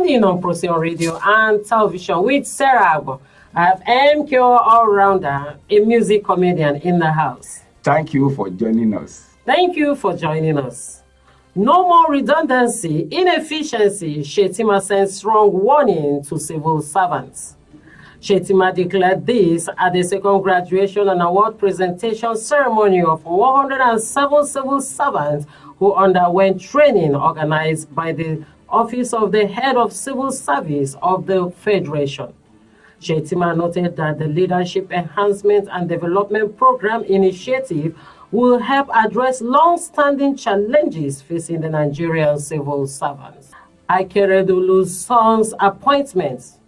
in on Procyon Radio and Television with Sarah Agbo. I have MQ all-rounder, a music comedian in the house. Thank you for joining us. Thank you for joining us. No more redundancy, inefficiency. Shittima sends strong warning to civil servants. Shittima declared this at the second graduation and award presentation ceremony of 107 civil servants who underwent training organized by the Office of the Head of Civil Service of the Federation. Shittima noted that the Leadership Enhancement and Development Program initiative will help address long-standing challenges facing the Nigerian civil servants. AKEREDOLU's son's appointments.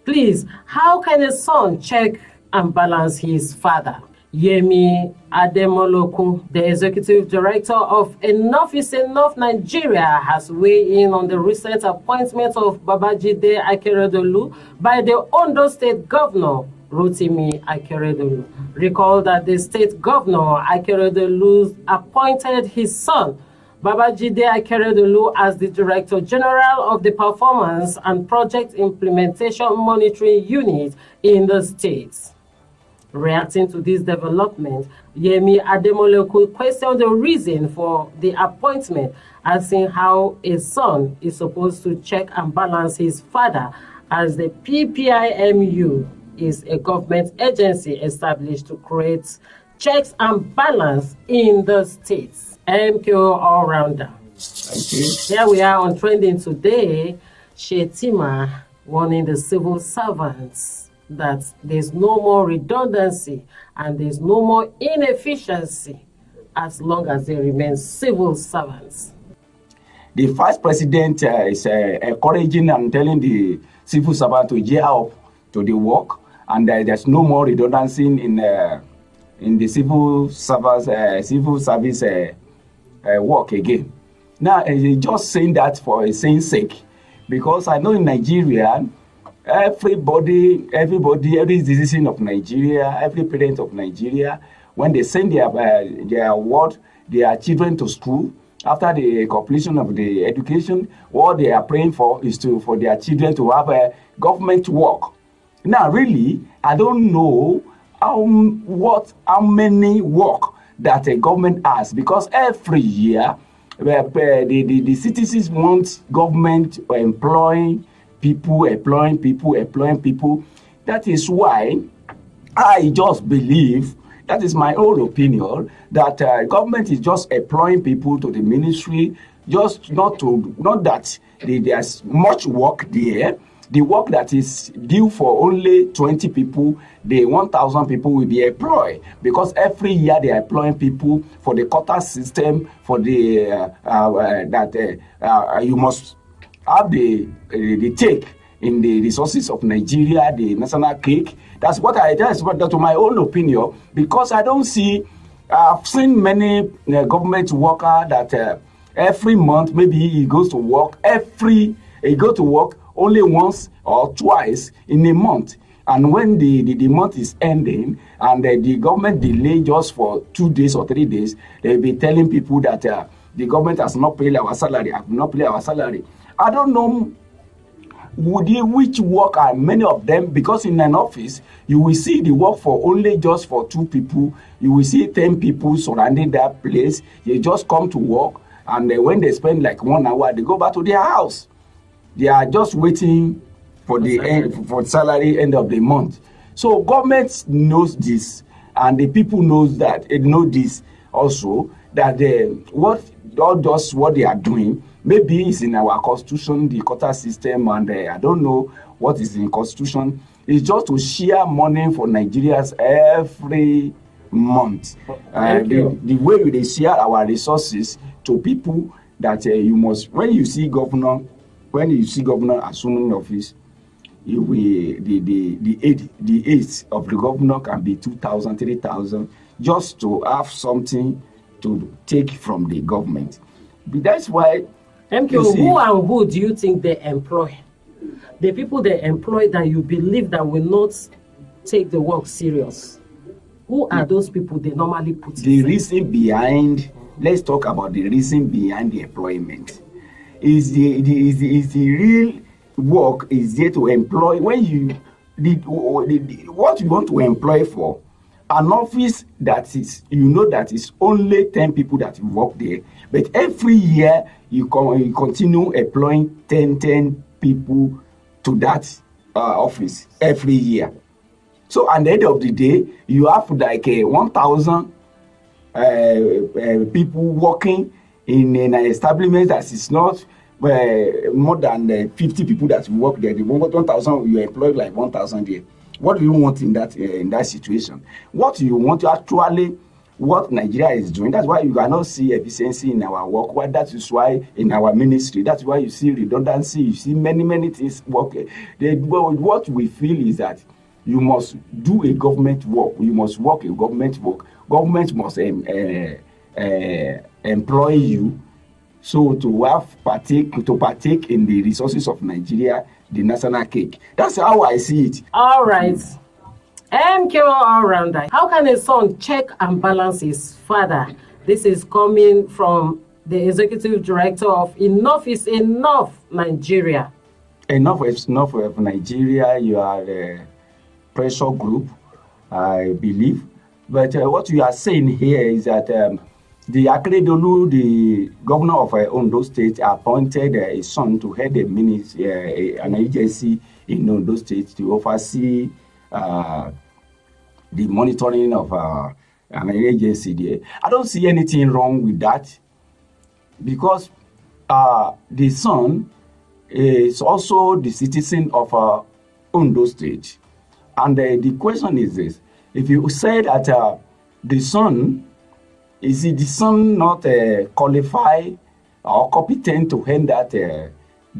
Please, how can a son check and balance his father? Yemi Ademoloku, the executive director of Enough is Enough Nigeria, has weighed in on the recent appointment of Babajide AKEREDOLU by the Ondo State Governor, Rotimi AKEREDOLU. Recall that the state governor, AKEREDOLU, appointed his son, Babajide AKEREDOLU, as the Director General of the Performance and Project Implementation Monitoring Unit in the state. Reacting to this development, Yemi Ademoloku questioned the reason for the appointment, asking how a son is supposed to check and balance his father, as the PPIMU is a government agency established to create checks and balance in the states. MQ all-rounder. Thank you. Here we are on Trending Today. Shittima warning the civil servants that there's no more redundancy and there's no more inefficiency as long as they remain civil servants. The Vice President is encouraging and telling the civil servant to gear up to the work, and there's no more redundancy in the civil service work again. Now, just saying that for a saying sake, because I know in Nigeria, every citizen of Nigeria, every parent of Nigeria, when they send their children to school, after the completion of the education, what they are praying for is for their children to have a government work. Now, really, I don't know how many work that a government has, because every year the citizens want government employing people. That is why I just believe, that is my own opinion, that government is just employing people to the ministry, just not that there's much work there. The work that is due for only 20 people, the 1,000 people will be employed, because every year they are employing people for the quota system, for the you must have the take in the resources of Nigeria, the national cake. That's to my own opinion, because I don't see, I've seen many government worker that every month, maybe he goes to work, only once or twice in a month. And when the month is ending and the government delay just for 2 days or 3 days, they'll be telling people that the government has not paid our salary, have not paid our salary. I don't know which work are many of them, because in an office, you will see the work for only just for 2 people. You will see 10 people surrounding that place. They just come to work, and when they spend like 1 hour, they go back to their house. They are just waiting for for salary end of the month. So government knows this, and the people know this also, that what they are doing, maybe it's in our constitution, the quota system, and I don't know what is in constitution. It's just to share money for Nigerians every month. The way they share our resources to people, that you must, when you see governor assuming office, the aid of the governor can be 2,000, 3,000, just to have something to take from the government. But that's why. MQ, who and who do you think they employ? The people they employ that you believe that will not take the work serious. Who are those people they normally put in? The reason behind, let's talk about the reason behind the employment. Is the real work is there to employ. When you what you want to employ for, an office that is, that is only 10 people that work there, but every year you continue employing 10 people to that office every year. So at the end of the day, you have like 1,000 people working in an establishment that is not more than 50 people that work there. The 1,000, you employ like 1,000 there. What do you want in that situation? What you want to actually, what Nigeria is doing, that's why you cannot see efficiency in our work. Well, that is why in our ministry, that's why you see redundancy, you see many things working. What we feel is that you must do a government work. You must work a government work. Government must employ you, so to partake in the resources of Nigeria, the national cake. That's how I see it. All right. MKO all-rounder. How can a son check and balance his father? This is coming from the executive director of Enough is Enough Nigeria. Enough is Enough of Nigeria. You are a pressure group, I believe. But what you are saying here is that the AKEREDOLU, the governor of Ondo State, appointed a son to head an agency in Ondo State to oversee the monitoring of an agency there. I don't see anything wrong with that, because the son is also the citizen of Ondo State. And the question is this: if you say that the son, is the son not qualified or competent to head that the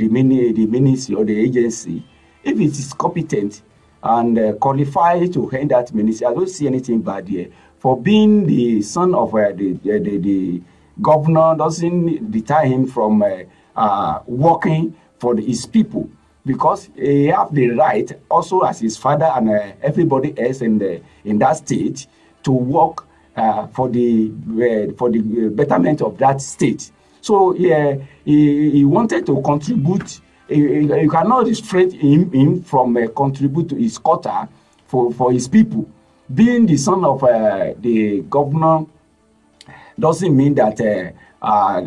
ministry or the agency? If it is competent and qualified to head that ministry, I don't see anything bad here. For being the son of the governor doesn't deter him from working for his people, because he have the right, also as his father and everybody else in that state, to work for the betterment of that state. So he wanted to contribute. You cannot restrain him from contribute to his quota for his people. Being the son of the governor doesn't mean that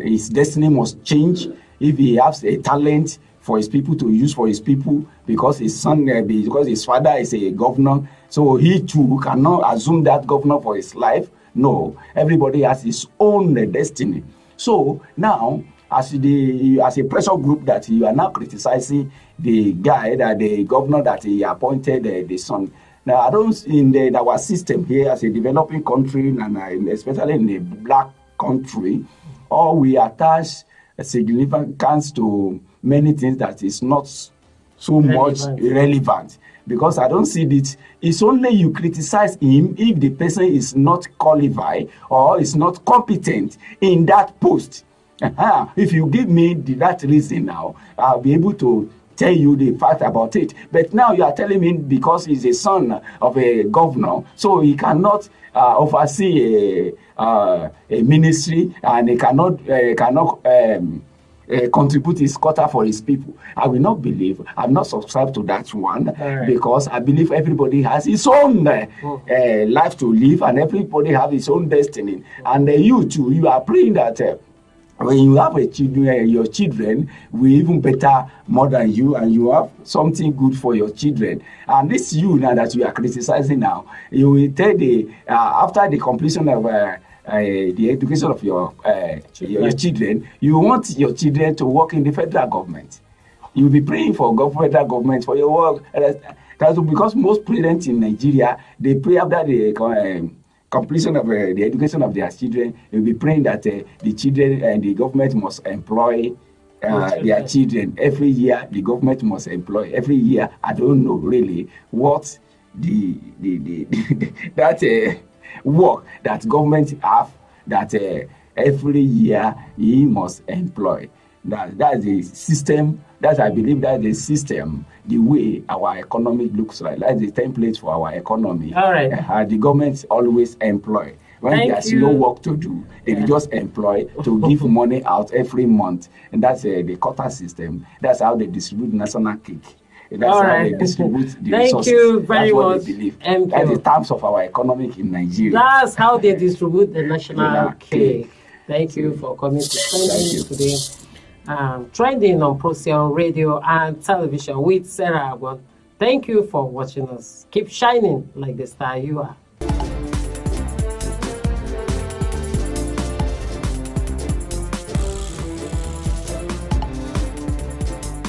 his destiny must change if he has a talent for his people to use for his people, because his son, because his father is a governor, so he too cannot assume that governor for his life. No, everybody has his own destiny. So now, as a pressure group, that you are now criticizing the guy, that the governor that he appointed the son. Now, I don't, in our system here as a developing country, and especially in a black country, or we attach significance to many things that is not so much relevant, because I don't see it. It's only you criticize him if the person is not qualified or is not competent in that post. If you give me that reason now, I'll be able to tell you the fact about it. But now you are telling me because he's a son of a governor, so he cannot oversee a ministry, and he cannot contribute his quota for his people. I will not believe. I'm not subscribed to that one, because I believe everybody has his own life to live, and everybody has his own destiny. And you too, you are praying that when you have your children will even better more than you, and you have something good for your children. And this you now that you are criticizing now, you will tell after the completion of the education of your children, you want your children to work in the federal government. You'll be praying for federal government for your work. That's because most parents in Nigeria, they pray after the completion of the education of their children. You'll be praying that the children and the government must employ their children. Every year, the government must employ. Every year, I don't know really what that work that government have, that every year he must employ. That's the system. That I believe that the system, the way our economy looks like. That's the template for our economy. All right. The government always employ. When Thank there's you. no work to do, they Yeah. will just employ to give money out every month. And that's the quota system. That's how they distribute national cake. And that's All how right. they distribute the Thank resources. you very That's what much. they believe. Thank That's you. the terms of our economic in Nigeria. That's how they distribute the national National cake. cake. Thank you for coming to Thank trending you. today. Trending on Procyon radio and television with Sarah Agbon. Thank you for watching us. Keep shining like the star you are.